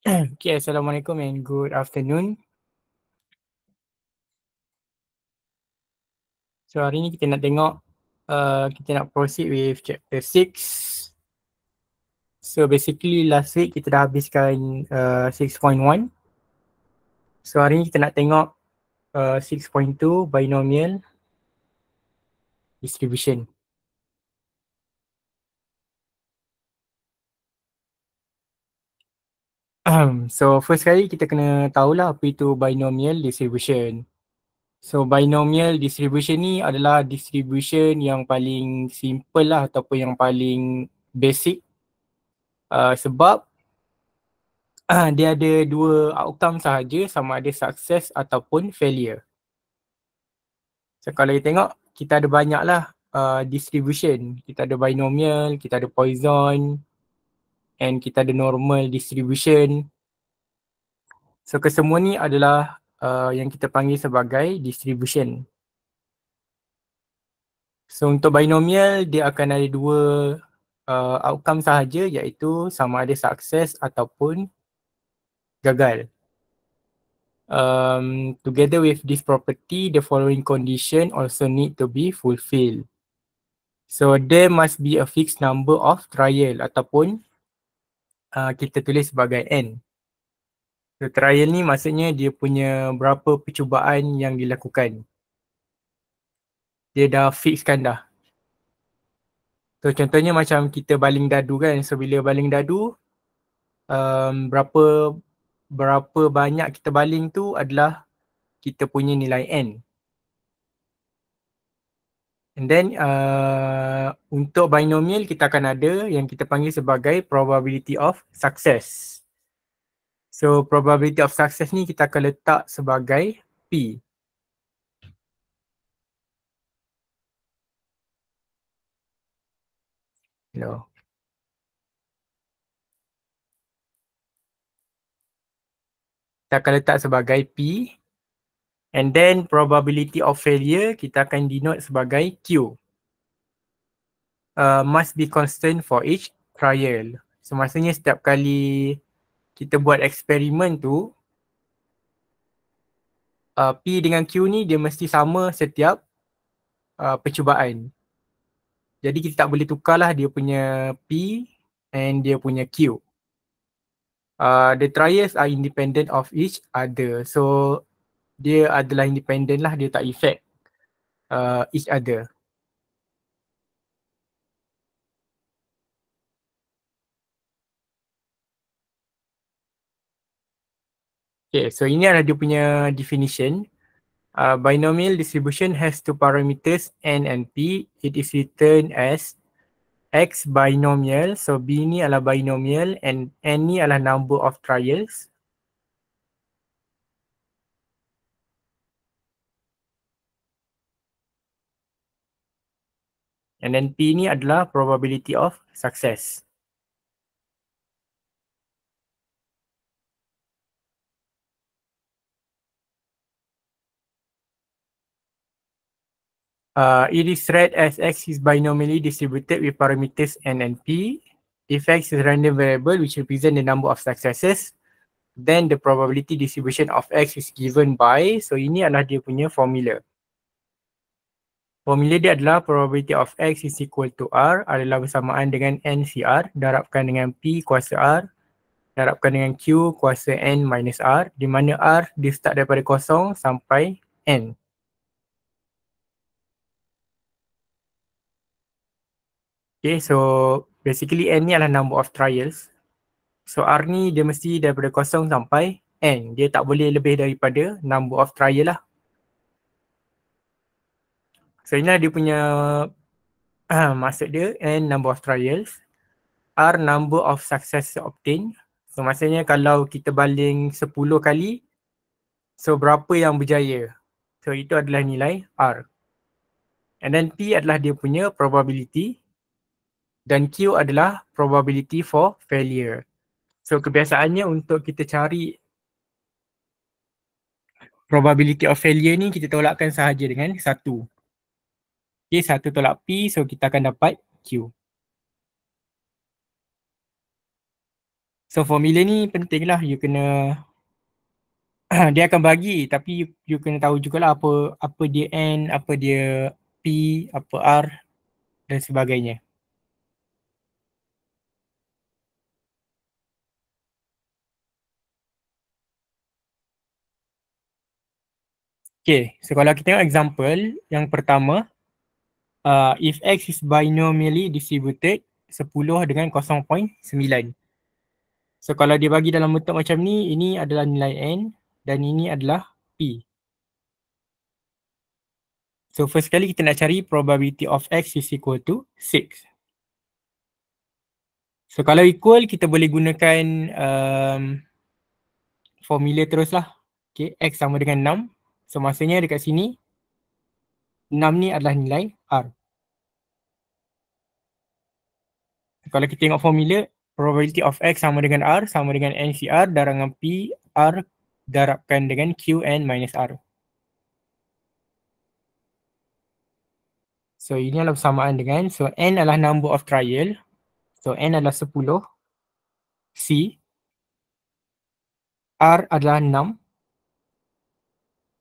Okay, Assalamualaikum and good afternoon. So hari ni kita nak tengok, kita nak proceed with chapter 6. So basically last week kita dah habiskan 6.1. So hari ni kita nak tengok 6.2 binomial distribution. So first kali kita kena tahulah apa itu binomial distribution. So binomial distribution ni adalah distribution yang paling simple lah ataupun yang paling basic, sebab dia ada dua outcome sahaja, sama ada success ataupun failure. So kalau kita tengok, kita ada banyak lah distribution. Kita ada binomial, kita ada Poisson, and kita ada normal distribution. So kesemua ni adalah yang kita panggil sebagai distribution. So untuk binomial, dia akan ada dua outcome sahaja, iaitu sama ada success ataupun gagal. Together with this property, the following condition also need to be fulfilled. So there must be a fixed number of trial ataupun kita tulis sebagai n. So trial ni maksudnya dia punya berapa percubaan yang dilakukan. Dia dah fixkan dah. So contohnya macam kita baling dadu kan. So bila baling dadu, berapa banyak kita baling tu adalah kita punya nilai n. And then untuk binomial kita akan ada yang kita panggil sebagai probability of success. So probability of success ni kita akan letak sebagai P. Hello. Kita akan letak sebagai P. And then probability of failure kita akan denote sebagai Q. Must be constant for each trial. So maksudnya setiap kali kita buat eksperimen tu, P dengan Q ni dia mesti sama setiap percubaan. Jadi kita tak boleh tukarlah dia punya P and dia punya Q. The trials are independent of each other. So dia adalah independent lah, dia tak effect each other. Okay, so ini adalah dia punya definition. Binomial distribution has two parameters n and p. It is written as x binomial. So b ni adalah binomial and n ni adalah number of trials. And then p ni adalah probability of success. It is read as x is binomially distributed with parameters n and p. If x is a random variable which represent the number of successes, then the probability distribution of x is given by, so ini adalah dia punya formula. Formula dia adalah probability of x is equal to r adalah bersamaan dengan NCR darabkan dengan p kuasa r darabkan dengan q kuasa n minus r, di mana r dia start daripada kosong sampai n. Okay, so basically n ni adalah number of trials. So R ni dia mesti daripada kosong sampai N. Dia tak boleh lebih daripada number of trial lah. So inilah dia punya maksud dia, N number of trials, R number of success obtained. So maksudnya kalau kita baling 10 kali, so berapa yang berjaya. So itu adalah nilai R. And then P adalah dia punya probability. Dan Q adalah probability for failure. So kebiasaannya untuk kita cari probability of failure ni kita tolakkan sahaja dengan 1. Okay, 1 tolak P, so kita akan dapat Q. So formula ni penting lah, you kena dia akan bagi tapi you kena tahu jugalah apa apa dia N, apa dia P, apa R dan sebagainya. Okay, so kalau kita tengok example yang pertama, if X is binomially distributed 10 dengan 0.9. So kalau dia bagi dalam bentuk macam ni, ini adalah nilai N dan ini adalah P. So first kali kita nak cari probability of X is equal to 6. So kalau equal, kita boleh gunakan formula teruslah. Okay, X sama dengan 6. So maksudnya dekat sini, 6 ni adalah nilai R. Kalau kita tengok formula, probability of X sama dengan R sama dengan NCR darangan P R darabkan dengan QN minus R. So ini adalah persamaan dengan, so N adalah number of trial. So N adalah 10. C, R adalah 6.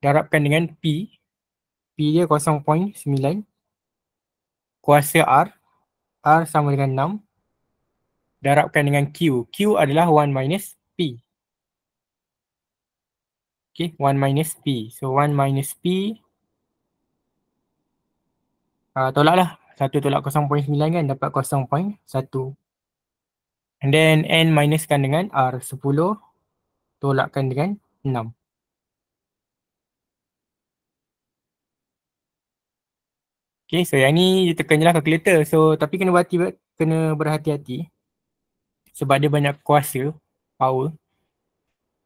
Darabkan dengan P. P dia 0.9. Kuasa R. R sama dengan 6. Darabkan dengan Q. Q adalah 1 minus P. Okay, 1 minus P. So 1 minus P. Tolaklah. 1 tolak 0.9 kan dapat 0.1. And then N minuskan dengan R. 10 tolakkan dengan 6. Okay, so yang ni tekan je lah calculator. So tapi kena berhati-hati sebab dia banyak kuasa, power.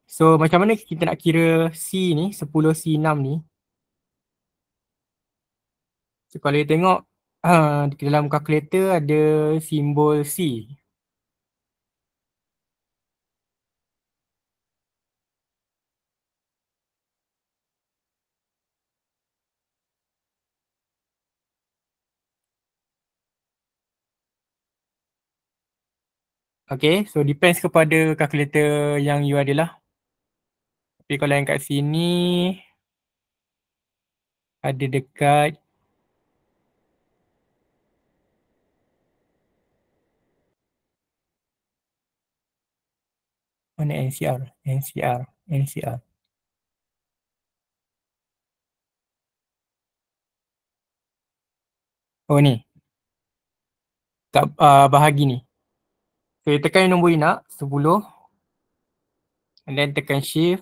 So macam mana kita nak kira C ni, 10 C6 ni. So kalau you tengok di dalam calculator ada simbol C. Okay, so depends kepada calculator yang you ada lah. Tapi kalau yang kat sini ada dekat mana NCR? NCR. Oh ni, kat bahagi ni. So you tekan nombor you nak, 10. And then tekan shift.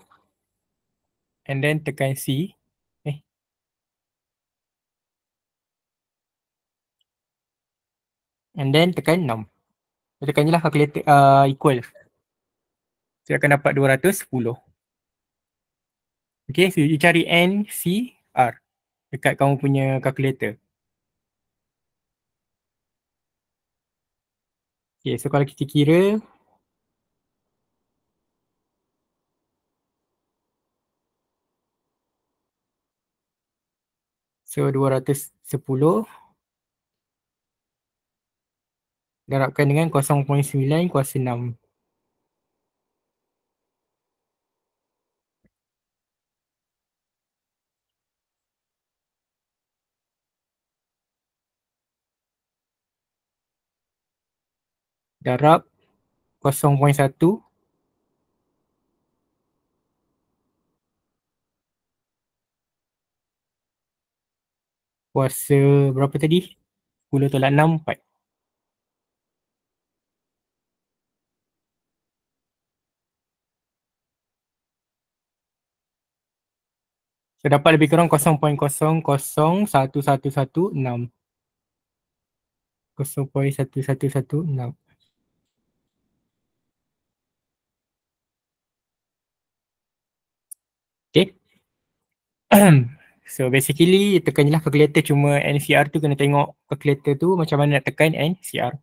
And then tekan C. And then tekan 6. Tekan je lah calculator equal. So akan dapat 210. Okay, so you cari NCR dekat kamu punya calculator. Okay, so kalau kita kira, so 210 darabkan dengan 0.9 kuasa 6. Darab 0.1 kuasa berapa tadi? 10 tolak 6, 4. So dapat lebih kurang 0.001116. 0.1116. Okay. So basically tekan je lah calculator, cuma NCR tu kena tengok calculator tu macam mana nak tekan NCR.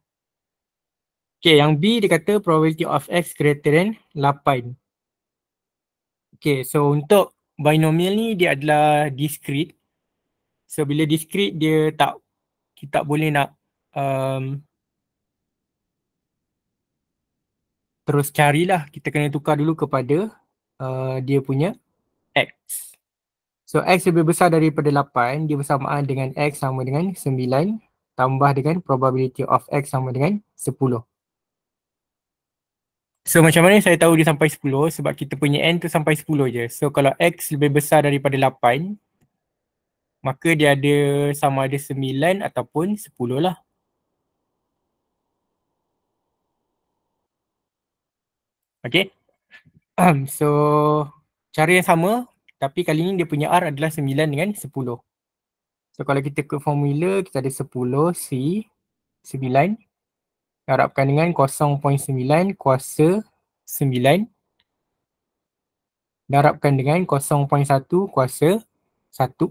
Okay, yang B dia kata probability of X greater than 8. Okay, so untuk binomial ni dia adalah discrete. So bila discrete dia kita tak boleh nak terus carilah, kita kena tukar dulu kepada dia punya X. So X lebih besar daripada 8, dia bersamaan dengan X sama dengan 9 tambah dengan probability of X sama dengan 10. So macam mana saya tahu dia sampai 10? Sebab kita punya N tu sampai 10 je. So kalau X lebih besar daripada 8, maka dia ada sama ada 9 ataupun 10 lah. Okay. So cara yang sama, tapi kali ni dia punya R adalah 9 dengan 10. So kalau kita ke formula, kita ada 10 C 9 darabkan dengan 0.9 kuasa 9 darabkan dengan 0.1 kuasa 1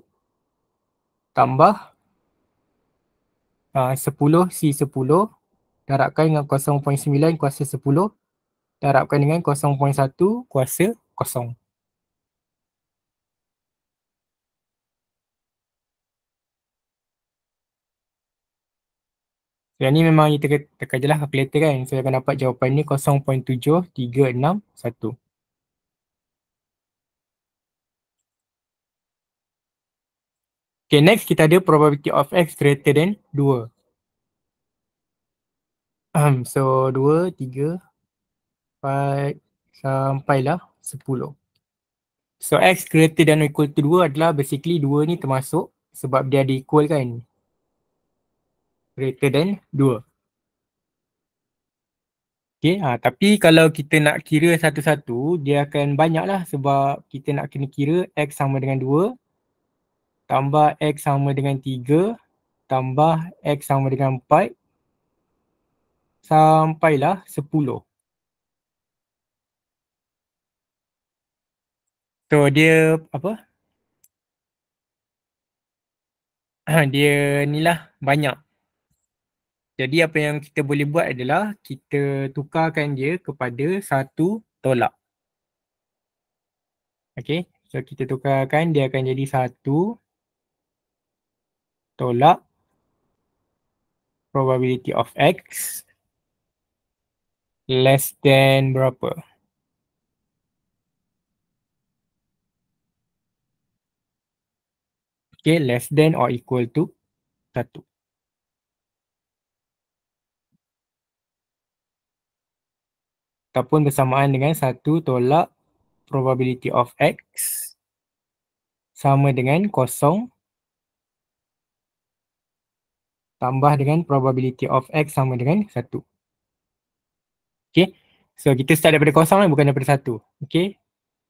tambah 10 C 10 darabkan dengan 0.9 kuasa 10 darabkan dengan 0.1 kuasa 0. Yang ni memang kita tekan je lah kalkulator kan. Saya akan dapat jawapan ni 0.7361. Okay, next kita ada probability of X greater than 2. So 2, 3, 4, sampailah 10. So X greater than or equal to 2 adalah basically 2 ni termasuk sebab dia ada equal kan. Greater than 2. Okay, tapi kalau kita nak kira satu-satu, dia akan banyak lah sebab kita nak kena kira X sama dengan 2 tambah X sama dengan 3 tambah X sama dengan 4 sampailah 10. So dia apa? Dia ni lah banyak. Jadi apa yang kita boleh buat adalah kita tukarkan dia kepada satu tolak. Okay, so kita tukarkan dia akan jadi satu tolak probability of X less than berapa? Okay, less than or equal to 1. Ataupun bersamaan dengan satu tolak probability of X sama dengan 0 tambah dengan probability of X sama dengan 1. Okay, so kita start daripada 0 lah, bukan daripada 1. Okay,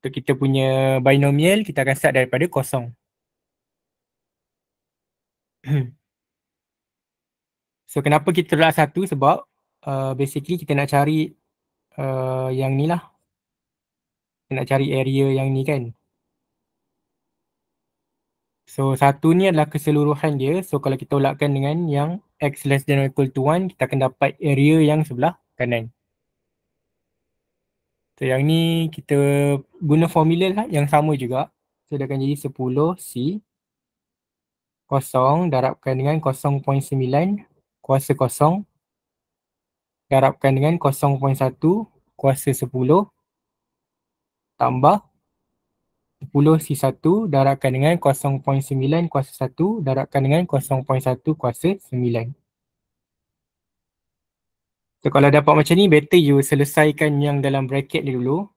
untuk kita punya binomial, kita akan start daripada 0. So kenapa kita tolak 1? Sebab basically kita nak cari yang ni lah. Kita nak cari area yang ni kan. So 1 ni adalah keseluruhan dia. So kalau kita tolakkan dengan yang X less than or equal to 1, kita akan dapat area yang sebelah kanan. So yang ni kita guna formula lah yang sama juga. So dia akan jadi 10 C 0 darabkan dengan 0.9 kuasa 0 darabkan dengan 0.1 kuasa 10 tambah 10 C1 darabkan dengan 0.9 kuasa 1 darabkan dengan 0.1 kuasa 9. So kalau dapat macam ni, better you selesaikan yang dalam bracket ni dulu.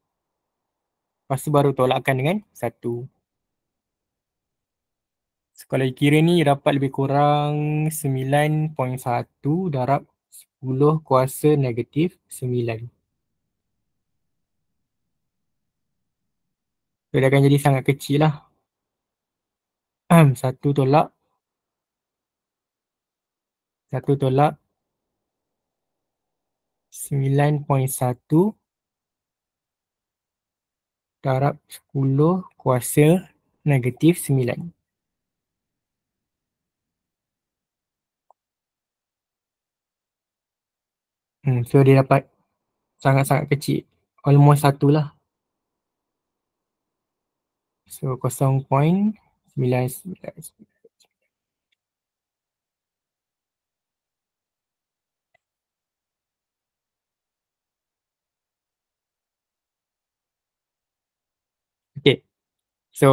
Lepas tu baru tolakkan dengan 1. So kalau kira ni dapat lebih kurang 9.1 darab 10 kuasa negatif 9. So dia akan jadi sangat kecil lah. 1 tolak 9.1 darab 10 kuasa negatif 9. So dia dapat sangat-sangat kecil. Almost 1 lah. So 0.99. So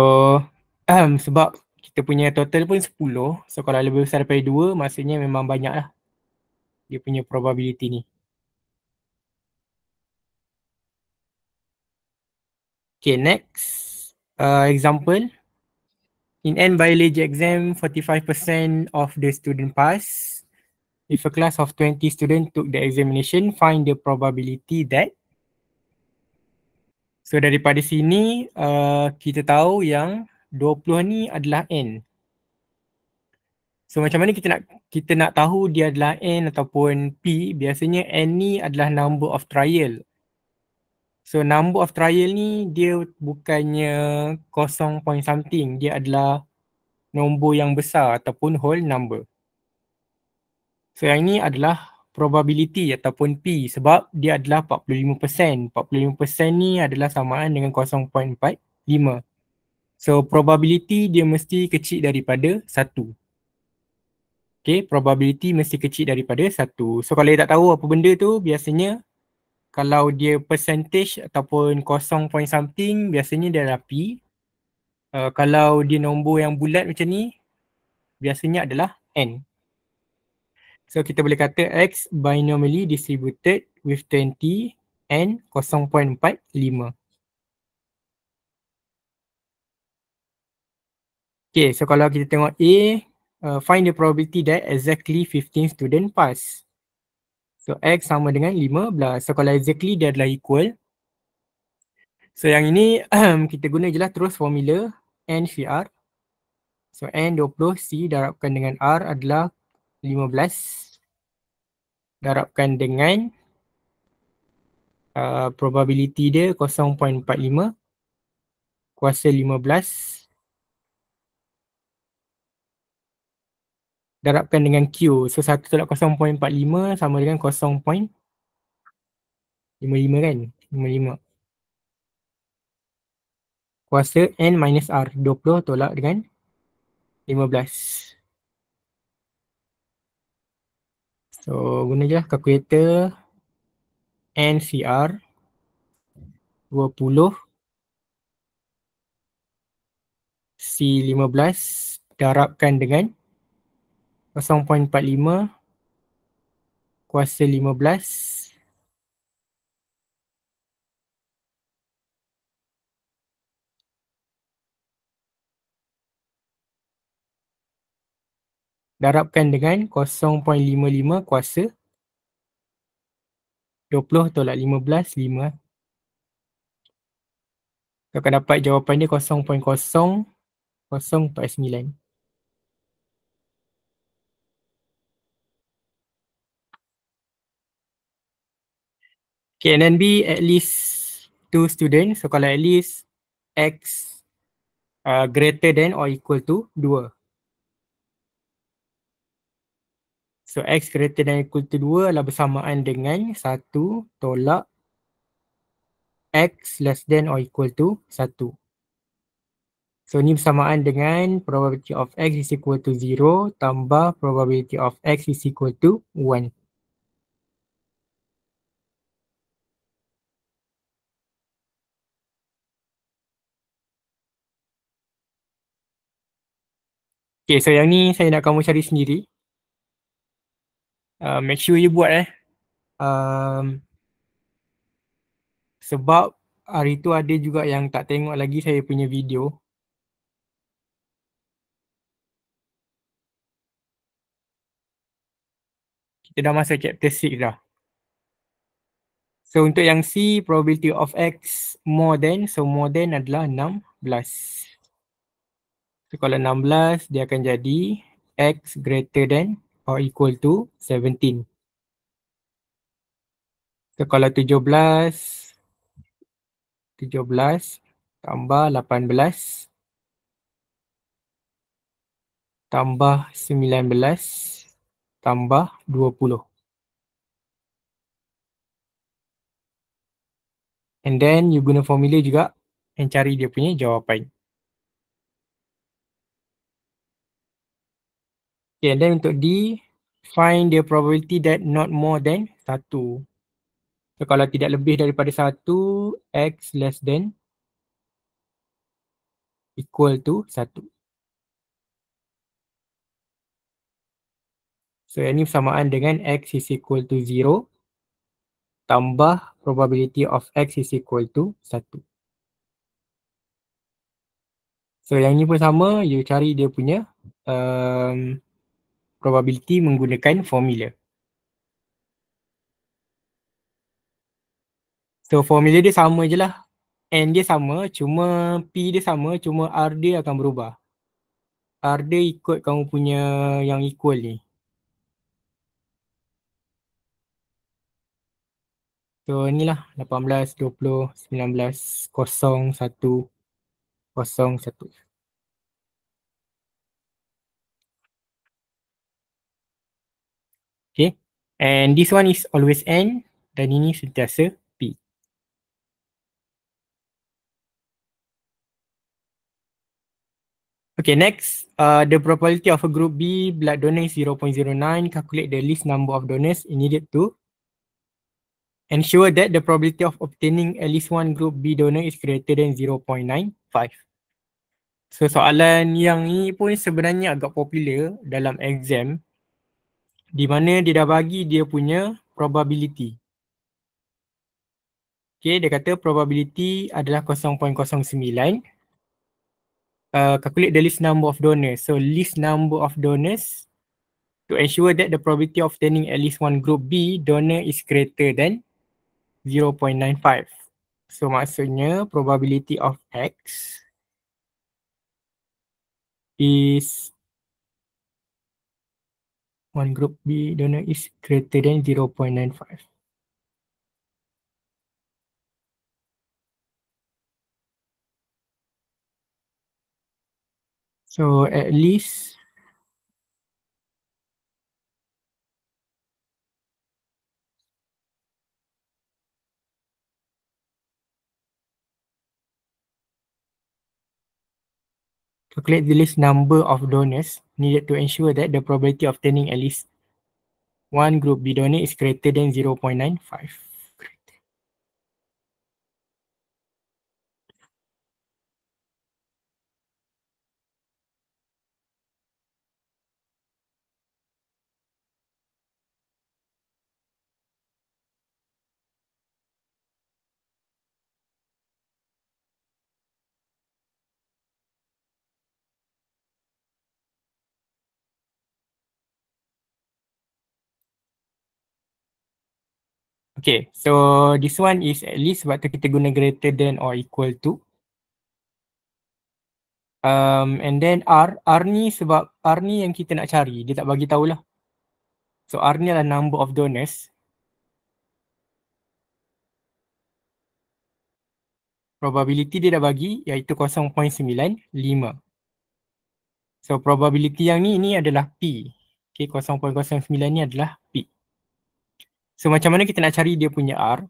sebab kita punya total pun 10. So kalau lebih besar daripada 2 maksudnya memang banyak lah dia punya probability ni. Okay, next example. In N biology exam, 45% of the student pass. If a class of 20 students took the examination, find the probability that. So daripada sini kita tahu yang 20 ni adalah N. So macam mana kita nak tahu dia adalah N ataupun P? Biasanya N ni adalah number of trial. So number of trial ni dia bukannya kosong point something. Dia adalah nombor yang besar ataupun whole number. So yang ni adalah probability ataupun P sebab dia adalah 45%. 45% ni adalah samaan dengan 0.45. So probability dia mesti kecil daripada 1. Okay, probability mesti kecil daripada 1. So kalau dia tak tahu apa benda tu, biasanya kalau dia percentage ataupun 0 point something, biasanya dia adalah P. Kalau dia nombor yang bulat macam ni, biasanya adalah N. So kita boleh kata X binomially distributed with 20 and 0.45. Okay, so kalau kita tengok A, find the probability that exactly 15 student pass. So X sama dengan 15. So kalau exactly dia adalah equal. So yang ini kita guna je lah terus formula N CR. So N 20, C darabkan dengan R adalah 15. Darabkan dengan probability dia 0.45 kuasa 15 darabkan dengan Q. So 1 tolak 0.45 sama dengan 0.55 kan? 55. Kuasa N minus R. 20 tolak dengan 15. So guna je lah kalkulator. NCR 20 C15 darabkan dengan 0.45 kuasa 15 darabkan dengan 0.55 kuasa 20 tolak 15, 5. Kita akan dapat jawapan dia 0.0049. Okay, and then B, at least 2 students. So kalau at least X greater than or equal to 2. So X greater than or equal to 2 adalah bersamaan dengan 1 tolak X less than or equal to 1. So ni bersamaan dengan probability of X is equal to 0 tambah probability of X is equal to 1. Okay, so yang ni saya nak kamu cari sendiri. Make sure you buat sebab hari tu ada juga yang tak tengok lagi saya punya video. Kita dah masuk chapter 6 dah. So untuk yang C, probability of X more than, so more than adalah 16. So kalau 16 dia akan jadi X greater than or equal to 17. So kalau 17 tambah 18 tambah 19 tambah 20. And then you guna formula juga and cari dia punya jawapan. Okay, and then untuk D, find the probability that not more than 1. So kalau tidak lebih daripada 1, X less than equal to 1. So yang ni bersamaan dengan x is equal to 0 tambah probability of x is equal to 1. So yang ni pun sama, you cari dia punya probability menggunakan formula. So formula dia sama je lah. N dia sama, cuma P dia sama, cuma R dia akan berubah. R dia ikut kamu punya yang equal ni. So inilah 18, 20, 19, 0, 1, 0, 1. Okay. And this one is always N dan ini sentiasa P. Okay, next, the probability of a group B blood donor is 0.09. Calculate the least number of donors needed to ensure that the probability of obtaining at least one group B donor is greater than 0.95. So soalan yang ni pun sebenarnya agak popular dalam exam di mana dia dah bagi dia punya probability. Okay, dia kata probability adalah 0.09. Calculate the least number of donors. So least number of donors to ensure that the probability of obtaining at least one group B donor is greater than 0.95. So maksudnya probability of X is one group B donor is greater than 0.95. So at least calculate the least number of donors needed to ensure that the probability of obtaining at least one group B donor is greater than 0.95. Okay, so this one is at least sebab tu kita guna greater than or equal to. And then R ni sebab R ni yang kita nak cari, dia tak bagi tahulah. So R ni adalah number of donors. Probability dia dah bagi iaitu 0.95. So probability yang ni adalah P. Okay, 0.09 ni adalah P. So macam mana kita nak cari dia punya R?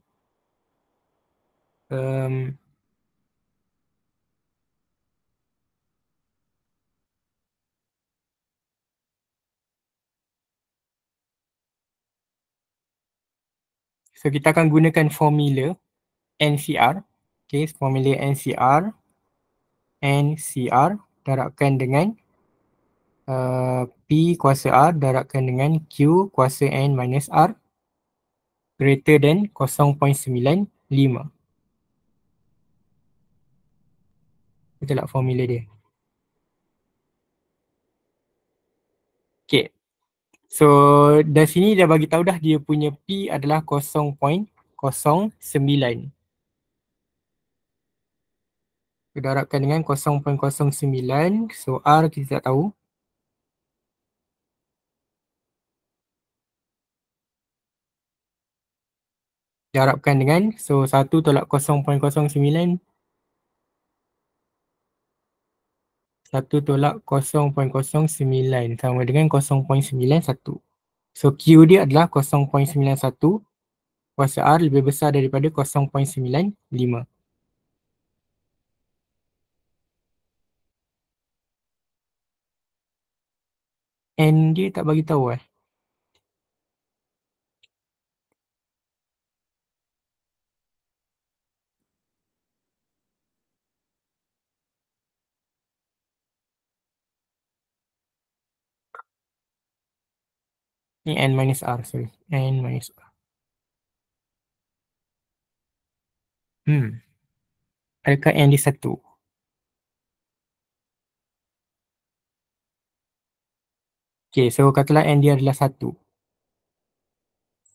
So kita akan gunakan formula NCR. Okay, formula NCR. NCR darabkan dengan P kuasa R darabkan dengan Q kuasa N minus R greater than 0.95. Betul tak formula dia? Okay. So dari sini dah bagi tahu dah dia punya P adalah 0.09. Darabkan dengan 0.09. So R kita tak tahu. Darabkan dengan, so 1 tolak 0.09. 1 tolak 0.09 sama dengan 0.91. So Q dia adalah 0.91. Kuasa R lebih besar daripada 0.95. N dia tak bagi tahu Ni n minus r, sorry. N minus r. Adakah n dia 1? Okay, so katalah n dia adalah 1.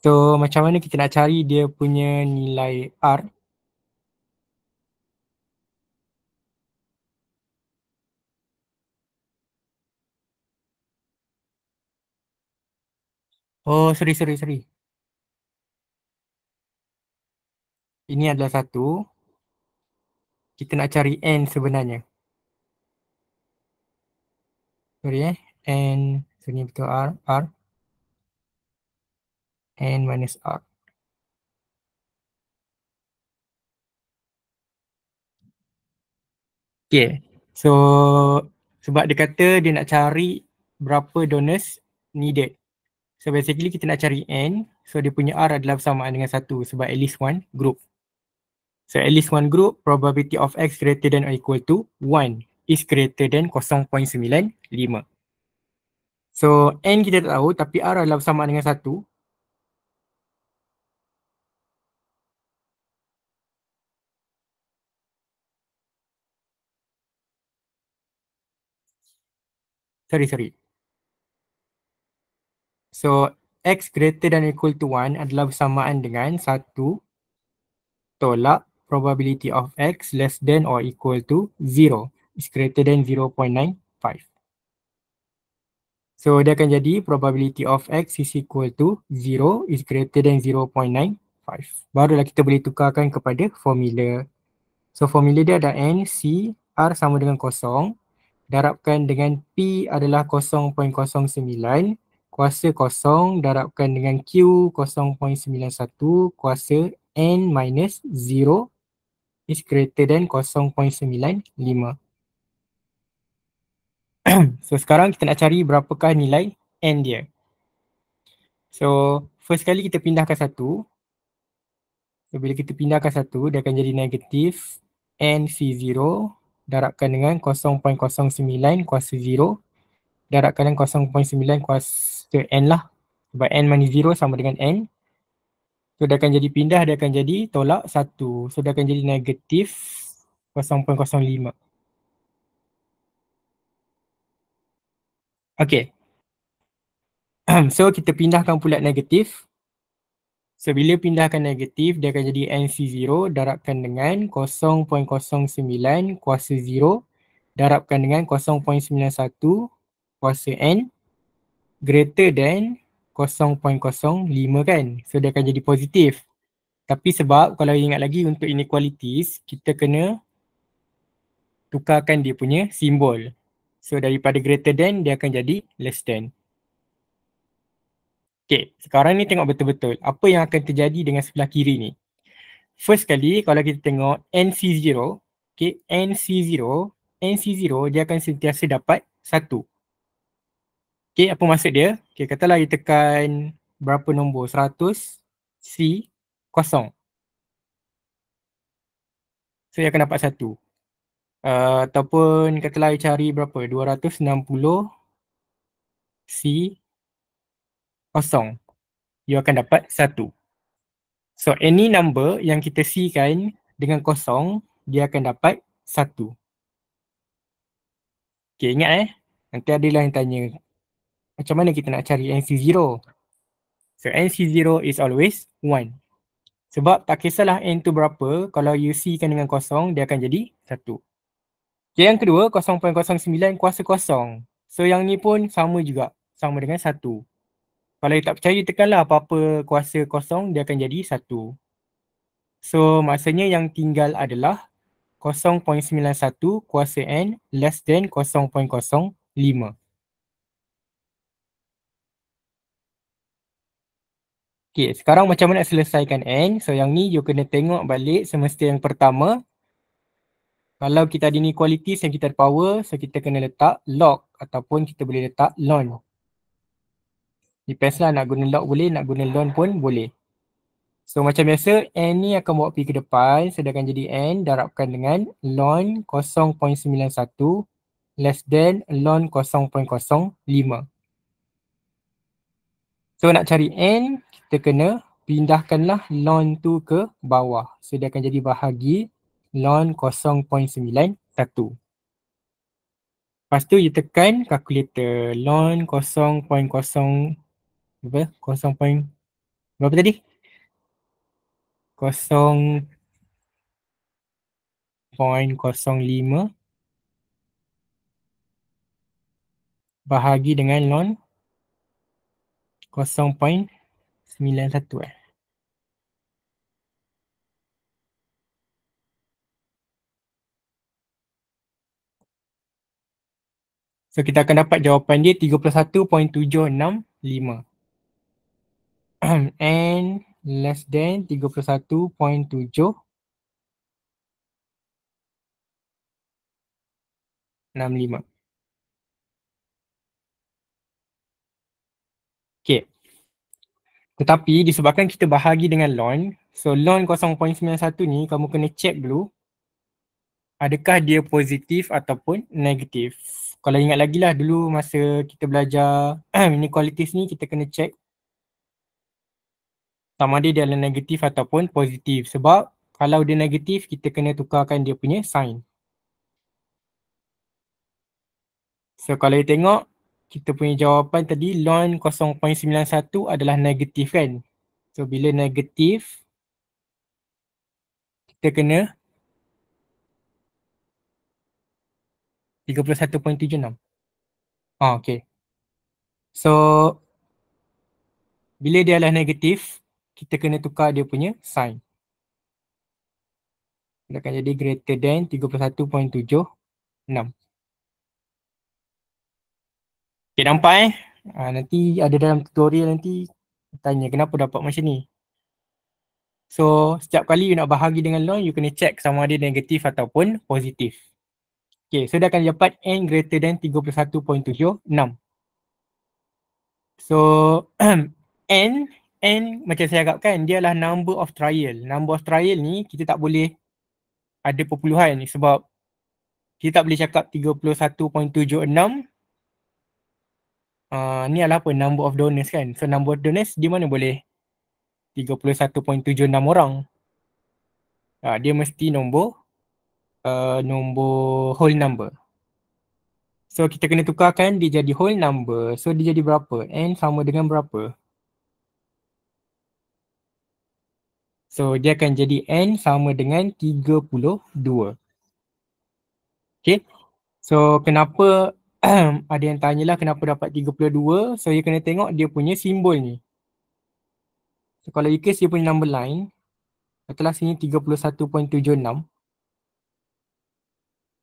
So macam mana kita nak cari dia punya nilai R? Oh, sorry. Ini adalah 1. Kita nak cari n sebenarnya. Sorry n, so ni betul R, n minus R. Okay, so sebab dia kata dia nak cari berapa donors needed. So basically kita nak cari n, so dia punya R adalah bersamaan dengan 1 sebab at least one group. So at least one group, probability of X greater than or equal to 1 is greater than 0.95. So n kita tak tahu tapi R adalah bersamaan dengan 1. Sorry. So X greater than or equal to 1 adalah bersamaan dengan 1 tolak probability of X less than or equal to 0 is greater than 0.95. So dia akan jadi probability of X is equal to 0 is greater than 0.95. Barulah kita boleh tukarkan kepada formula. So formula dia ada N, C, R sama dengan 0. Darabkan dengan P adalah 0.09. Kuasa 0 darabkan dengan Q 0.91. Kuasa N minus 0 is greater than 0.95. So sekarang kita nak cari berapakah nilai N dia. So first kali kita pindahkan 1. So bila kita pindahkan 1, dia akan jadi negatif NC0 darabkan dengan 0.09 kuasa 0 darabkan dengan 0.9 kuasa N lah. Sebab N minus 0 sama dengan N. So dia akan jadi pindah, dia akan jadi tolak 1. So dia akan jadi negatif 0.05. Okay. So kita pindahkan pula negatif. So bila pindahkan negatif, dia akan jadi NC0 darabkan dengan 0.09 kuasa 0 darabkan dengan 0.91 kuasa N greater than 0.05 kan. So dia akan jadi positif. Tapi sebab kalau ingat lagi untuk inequalities, kita kena tukarkan dia punya simbol. So daripada greater than, dia akan jadi less than. Okay, sekarang ni tengok betul-betul apa yang akan terjadi dengan sebelah kiri ni. First kali kalau kita tengok NC0, okay, NC0 dia akan sentiasa dapat 1. Okay, apa maksud dia? Okay, katalah dia tekan berapa nombor? 100, C, kosong. So dia akan dapat 1. Ataupun katalah dia cari berapa? 260, C, kosong. You akan dapat 1. So any number yang kita C kan dengan kosong, dia akan dapat 1. Okay, ingat nanti adalah yang tanya macam mana kita nak cari NC0. So NC0 is always 1. Sebab tak kisahlah N tu berapa, kalau you C kan dengan kosong, dia akan jadi 1. Okay, yang kedua 0.09 kuasa kosong. So yang ni pun sama juga, sama dengan 1. Kalau you tak percaya, tekanlah apa-apa kuasa kosong, dia akan jadi 1. So maksudnya yang tinggal adalah 0.91 kuasa N less than 0.05. Okay, sekarang macam mana nak selesaikan N? So yang ni you kena tengok balik semesta yang pertama. Kalau kita ada inequalities yang kita ada power, so kita kena letak log ataupun kita boleh letak ln. Depends lah, nak guna log boleh, nak guna ln pun boleh. So macam biasa, N ni akan bawa pi ke depan, so dia akan jadi N darabkan dengan ln 0.91 less than ln 0.05. So nak cari N, kita kena pindahkanlah ln tu ke bawah. So dia akan jadi bahagi ln 0.91. Lepas tu you tekan kalkulator ln 0.0 berapa? 0. Berapa tadi? 0.05 bahagi dengan ln 0.91 So kita akan dapat jawapan dia 31.765. N less than 31.765. Okay. Tetapi disebabkan kita bahagi dengan ln, so ln 0.91 ni kamu kena check dulu adakah dia positif ataupun negatif. Kalau ingat lagi lah dulu masa kita belajar inequalities ni, kita kena check sama ada dia adalah negatif ataupun positif. Sebab kalau dia negatif, kita kena tukarkan dia punya sign. So kalau you tengok, kita punya jawapan tadi ln 0.91 adalah negatif kan. So bila negatif, kita kena 31.76. Okay. So bila dia adalah negatif, kita kena tukar dia punya sign. Dia akan jadi greater than 31.76. Okay, nampak nanti ada dalam tutorial nanti tanya kenapa dapat macam ni. So setiap kali you nak bahagi dengan ln, you kena check sama ada negatif ataupun positif. Okay, so dia akan dapat n greater than 31.76. So n macam saya harapkan dia adalah number of trial. Number of trial ni kita tak boleh ada perpuluhan ni sebab kita tak boleh cakap 31.76 ni adalah apa? Number of donors kan. So number of donors di mana boleh 31.76 orang. Dia mesti nombor whole number. So kita kena tukarkan dia jadi whole number. So dia jadi berapa? N sama dengan berapa? So dia akan jadi N sama dengan 32. Okay. So kenapa ada yang tanyalah kenapa dapat 32. So you kena tengok dia punya simbol ni. So kalau you case dia punya number line, katalah sini 31.76.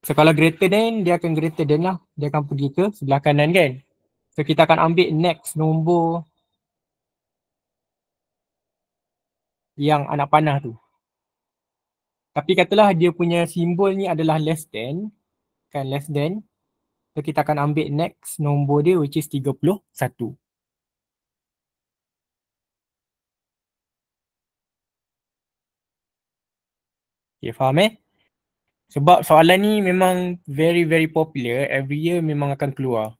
So kalau greater than, dia akan greater than lah. Dia akan pergi ke sebelah kanan kan. So kita akan ambil next nombor yang anak panah tu. Tapi katalah dia punya simbol ni adalah less than. Kan less than. So kita akan ambil next nombor dia which is 31. Okay, faham Sebab soalan ni memang very very popular. Every year memang akan keluar.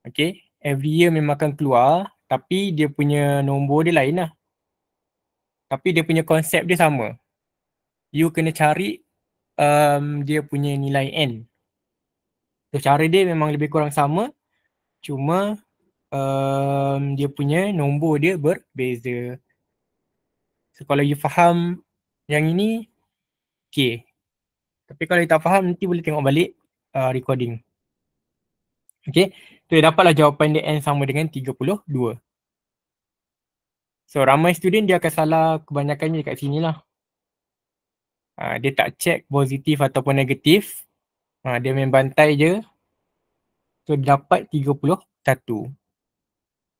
Okay. Every year memang akan keluar. Tapi dia punya nombor dia lain lah. Tapi dia punya konsep dia sama. You kena cari dia punya nilai N. So cara dia memang lebih kurang sama. Cuma dia punya nombor dia berbeza. So kalau you faham yang ini, okay. Tapi kalau you tak faham, nanti boleh tengok balik recording. Okay. So dapatlah jawapan dia N sama dengan 32. So ramai student dia akan salah kebanyakannya dekat sini lah. Dia tak check positif ataupun negatif. Dia main bantai je. So dapat 31.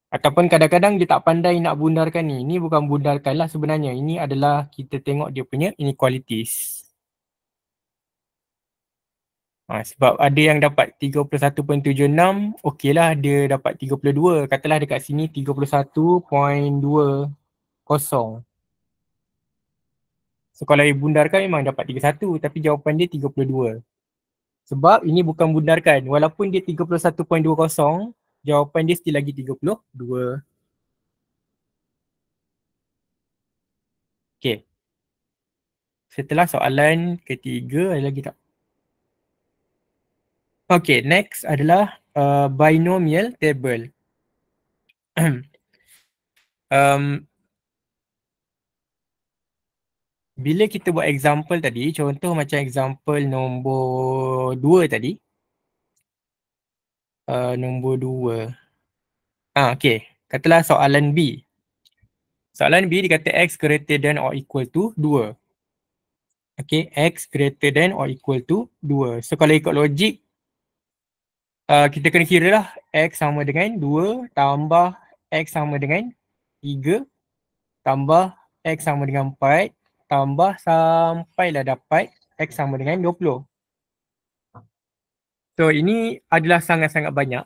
Ataupun kadang-kadang dia tak pandai nak bundarkan ni. Ini bukan bundarkan lah sebenarnya. Ini adalah kita tengok dia punya inequalities. Sebab ada yang dapat 31.76, okey lah dia dapat 32. Katalah dekat sini 31.20. So kalau dia bundarkan memang dapat 31 tapi jawapan dia 32. Sebab ini bukan bundarkan. Walaupun dia 31.20, jawapan dia still lagi 32. Okay. Setelah soalan ketiga, ada lagi tak? Okay, next adalah binomial table. um, bila kita buat example tadi, contoh macam example nombor 2 tadi. Nombor 2. Okay. Katalah soalan B. Soalan B dikata X greater than or equal to 2. Okay, X greater than or equal to 2. So kalau ikut logik, kita kena kira lah X sama dengan 2 tambah X sama dengan 3 tambah X sama dengan 4 tambah sampailah dapat X sama dengan 20. So ini adalah sangat-sangat banyak.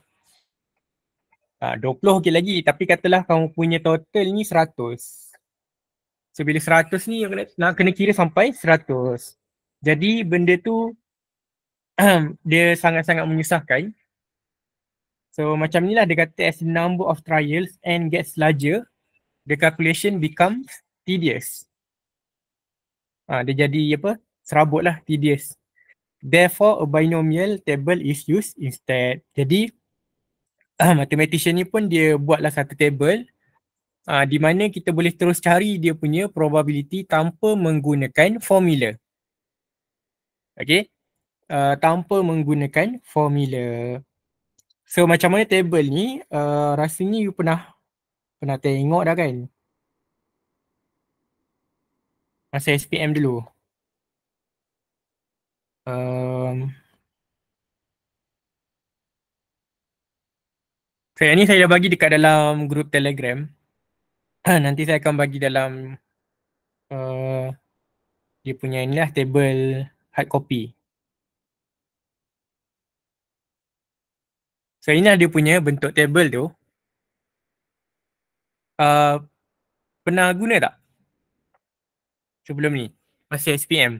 20 okey lagi, tapi katalah kamu punya total ni 100. So bila 100 ni nak kena kira sampai 100. Jadi benda tu dia sangat-sangat menyusahkan. So macam ni lah dia kata as the number of trials and gets larger, the calculation becomes tedious. Dia jadi apa? Serabut lah, tedious. Therefore, a binomial table is used instead. Jadi, mathematician ni pun dia buatlah satu table di mana kita boleh terus cari dia punya probability tanpa menggunakan formula. Okay? Tanpa menggunakan formula. So, macam mana table ni? Rasanya you pernah tengok dah kan? Masa SPM dulu. So yang ni saya dah bagi dekat dalam grup Telegram. Nanti saya akan bagi dalam dia punya inilah table hard copy. So inilah dia punya bentuk table tu. Pernah guna tak sebelum ni? Masa SPM?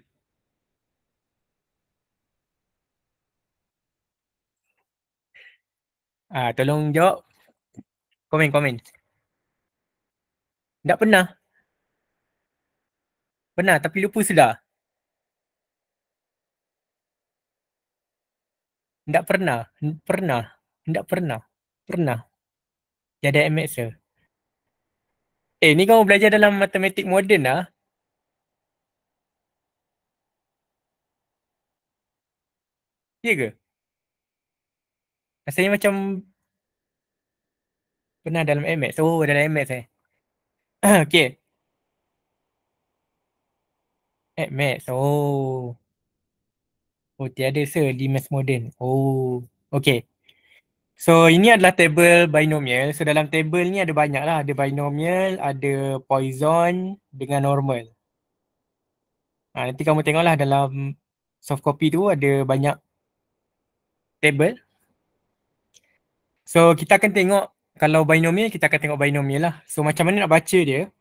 Tolong jawab. Komen. Tak pernah. Pernah tapi lupa sudah. Tak pernah. Pernah. Tak pernah. Pernah. Jadi MX ke? Ni kamu belajar dalam matematik moden lah. Ya ke? Rasanya macam pernah dalam MX. Oh, dalam MX Okay. Maths. Oh, tiada sir di maths modern. Oh, okay. So, ini adalah table binomial. So, dalam table ni ada banyak lah. Ada binomial, ada Poisson dengan normal. Nanti kamu tengoklah dalam soft copy tu ada banyak table. So, kita akan tengok kalau binomial, kita akan tengok binomial lah. So, macam mana nak baca dia?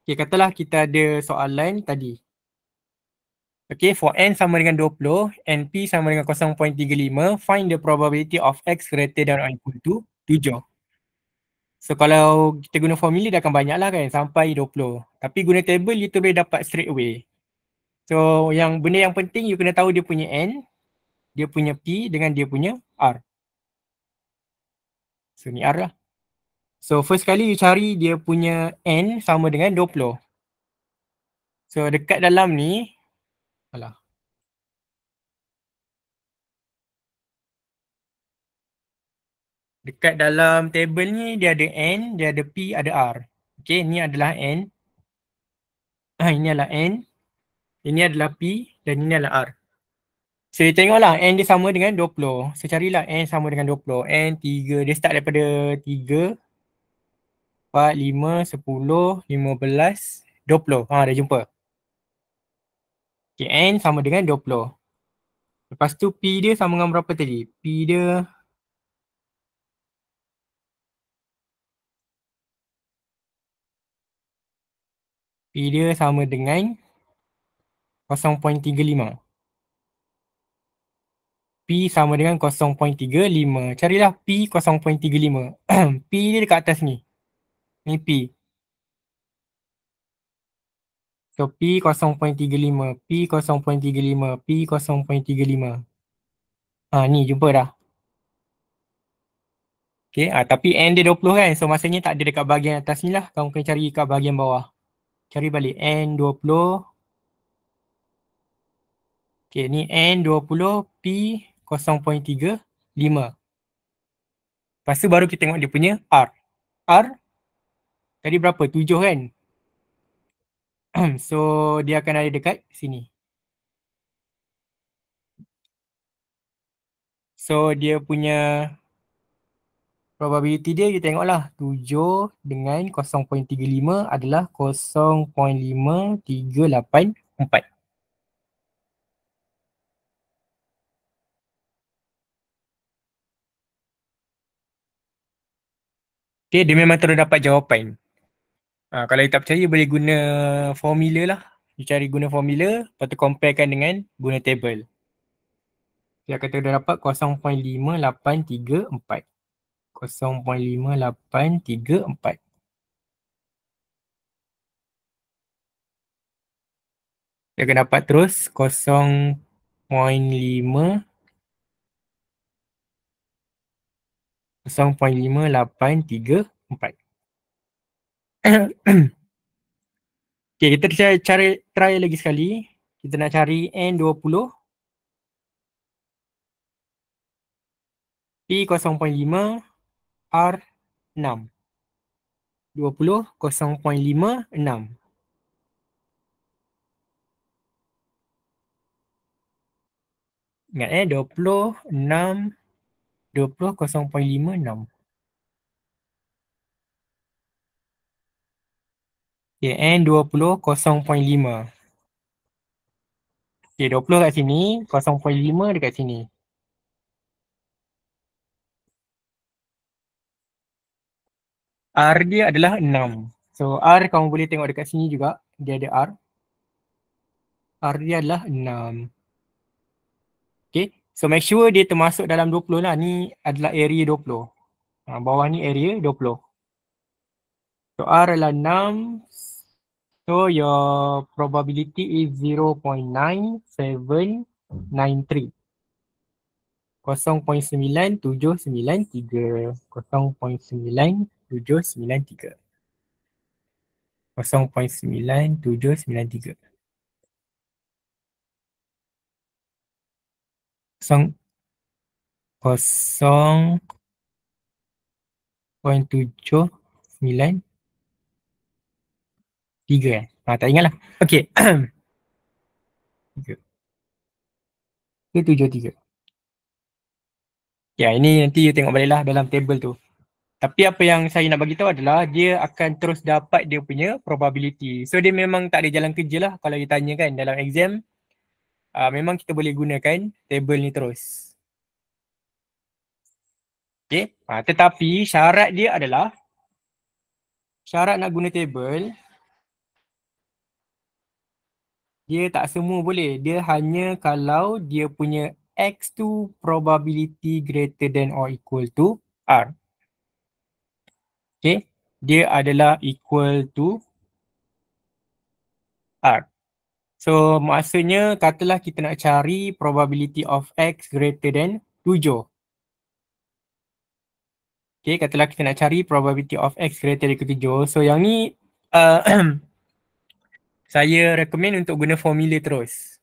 Okay, katalah kita ada soalan tadi. Okay, for n sama dengan 20 and p sama dengan 0.35, find the probability of x greater than or equal to 7. So kalau kita guna formula dia akan banyak lah kan, sampai 20. Tapi guna table you tu boleh dapat straight away. So yang benda yang penting you kena tahu dia punya n, dia punya p dengan dia punya r. So ni r lah. So first kali you cari dia punya n sama dengan 20. So dekat dalam ni, dekat dalam table ni dia ada n, dia ada p, ada r. Okay, ni adalah n. Ini adalah n. Ini adalah p dan ini adalah r. So, tengoklah n dia sama dengan 20. So, carilah n sama dengan 20. N 3. Dia start daripada 3, 4, 5, 10, 15, 20. Dah jumpa. Okay, n sama dengan 20. Lepas tu p dia sama dengan berapa tadi? P dia sama dengan 0.35. P sama dengan 0.35. Carilah P 0.35. P dia dekat atas ni. Ni P. So P 0.35, P 0.35, P 0.35. Ni jumpa dah. Okay, tapi N dia 20 kan. So maksudnya tak ada dekat bahagian atas ni lah. Kamu kena cari kat bahagian bawah. Cari balik N 20. Okay, ni N 20, P 0.35. Lepas tu baru kita tengok dia punya R. R tadi berapa? 7 kan? So dia akan ada dekat sini. So dia punya probability dia kita tengoklah 7 dengan 0.35 adalah 0.5384. Okay, dia memang terus dapat jawapan. Kalau you tak percaya boleh guna formula lah. You cari guna formula, lepas tu comparekan dengan guna table. Dia kata dia dapat 0.5834. 0.5834. Dia akan dapat terus 0.5834. Okay, kita try lagi sekali. Kita nak cari N20. P 0.5, R 6. 20, 0.5, 6. Ingat 20, 6, 20, 0.5, 6. Okay, N20, 0.5. Okay, 20 kat sini, 0.5 dekat sini. R dia adalah 6. So R kamu boleh tengok dekat sini juga. Dia ada R. R dia adalah 6. Okay. So make sure dia termasuk dalam 20 lah. Ni adalah area 20. Bawah ni area 20. So R adalah 6. So your probability is 0.9793. 0.9793. 0.9793. 0.9793. 0.793 tak ingat lah. Okay. 73. Ya, ini nanti you tengok balik lah dalam table tu. Tapi apa yang saya nak bagi tahu adalah dia akan terus dapat dia punya probability. So dia memang tak ada jalan kerja lah kalau you tanya kan dalam exam. Memang kita boleh gunakan table ni terus. Okay. Tetapi syarat dia adalah syarat nak guna table dia tak semua boleh. Dia hanya kalau dia punya X tu probability greater than or equal to R. Okay. Dia adalah equal to R. So maksudnya katalah kita nak cari probability of X greater than 7. Okay, katalah kita nak cari probability of X greater than 7. So yang ni saya recommend untuk guna formula terus.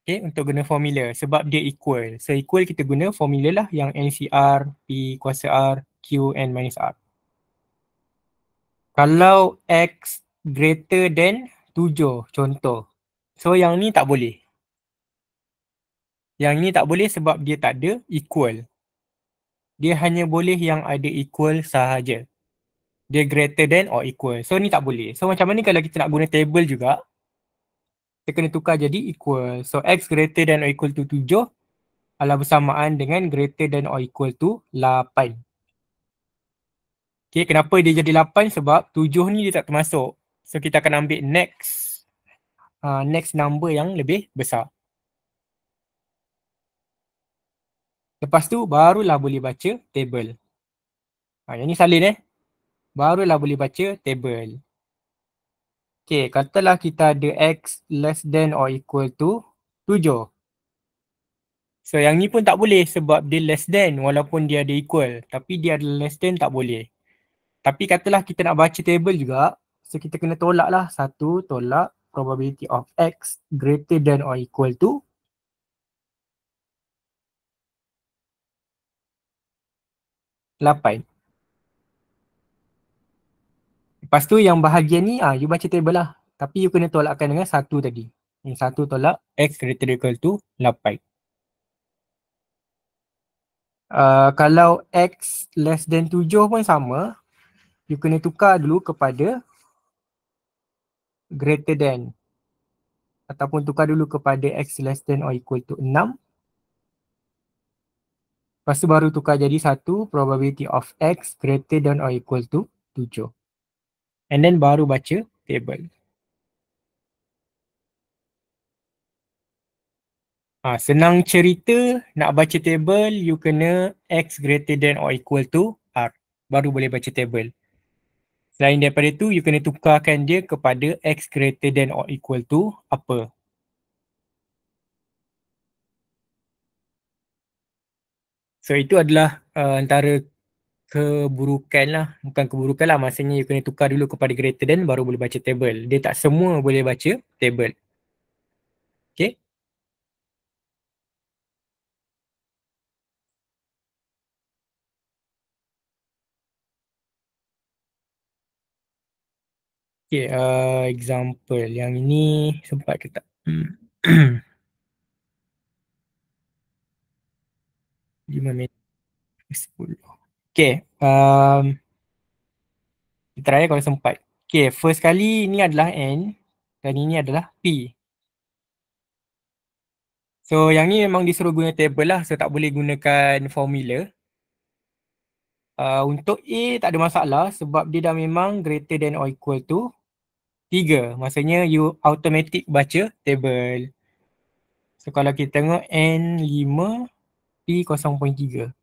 Okay, untuk guna formula sebab dia equal. So equal kita guna formula lah yang NCR, P kuasa R, Q, N minus R. Kalau X greater than 7 contoh. So yang ni tak boleh. Yang ni tak boleh sebab dia tak ada equal. Dia hanya boleh yang ada equal sahaja. Dia greater than or equal. So ni tak boleh. So macam mana kalau kita nak guna table juga, kita kena tukar jadi equal. So X greater than or equal to 7 adalah bersamaan dengan greater than or equal to 8. Okay, kenapa dia jadi 8? Sebab 7 ni dia tak termasuk. So kita akan ambil next number yang lebih besar. Lepas tu barulah boleh baca table. Yang ni salin Barulah boleh baca table. Okay, katalah kita ada X less than or equal to 7. So yang ni pun tak boleh sebab dia less than walaupun dia ada equal. Tapi dia ada less than tak boleh. Tapi katalah kita nak baca table juga. So kita kena tolak lah. Satu tolak probability of X greater than or equal to 8. Lepas tu yang bahagian ni you baca table lah. Tapi you kena tolakkan dengan satu tadi. Yang satu tolak X greater than or equal to 8. Kalau X less than 7 pun sama. You kena tukar dulu kepada greater than. Ataupun tukar dulu kepada X less than or equal to 6. Lepas tu baru tukar jadi satu probability of X greater than or equal to 7. And then baru baca table. Senang cerita nak baca table, you kena X greater than or equal to R. Baru boleh baca table. Selain daripada tu, you kena tukarkan dia kepada X greater than or equal to apa. So itu adalah antara keburukan lah. Bukan keburukan lah, maksudnya you kena tukar dulu kepada greater than baru boleh baca table. Dia tak semua boleh baca table. Okay. Okay, example yang ini sempat ke tak? 5 minit 10. Okay, kita try kalau sempat. Okay, first kali ni adalah N dan ini adalah P. So yang ni memang disuruh guna table lah, so tak boleh gunakan formula. Untuk A tak ada masalah sebab dia dah memang greater than or equal to 3. Maksudnya you automatic baca table. So kalau kita tengok N5 P 0.3.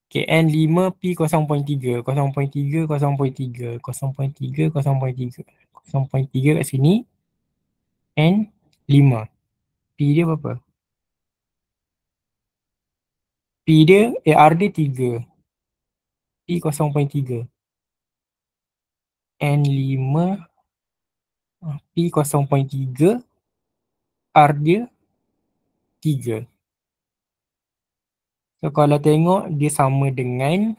Okay, N5 P 0.3. 0.3, 0.3, 0.3, 0.3. 0.3 kat sini. N5. P dia berapa? P dia, R dia 3. P 0.3. N5 P 0.3. R dia 3. So kalau tengok dia sama dengan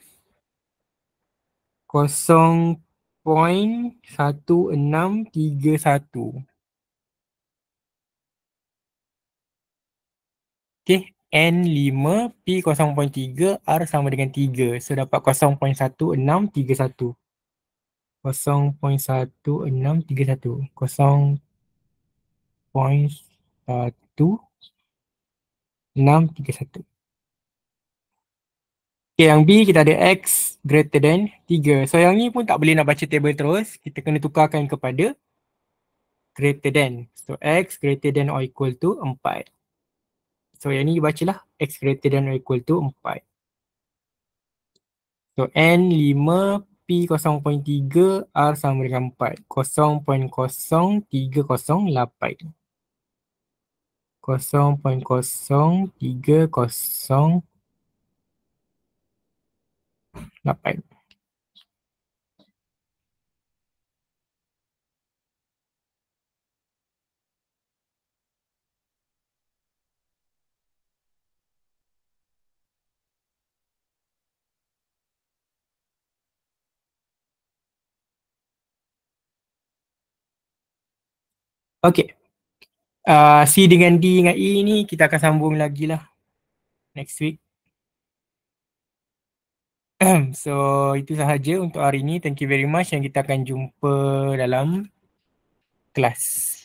0.1631. Okay, N5 P 0.3 R sama dengan 3. So dapat 0.1631. 0.1631. 0.1631. Okay, yang B kita ada X greater than 3. So yang ni pun tak boleh nak baca table terus. Kita kena tukarkan kepada greater than. So X greater than or equal to 4. So yang ni bacalah X greater than or equal to 4. So N5 P 0.3 R sama dengan 4. 0.0308. 0.0308. Okay. C dengan D dengan E ni kita akan sambung lagi lah next week. So itu sahaja untuk hari ini. Thank you very much, dan kita akan jumpa dalam kelas.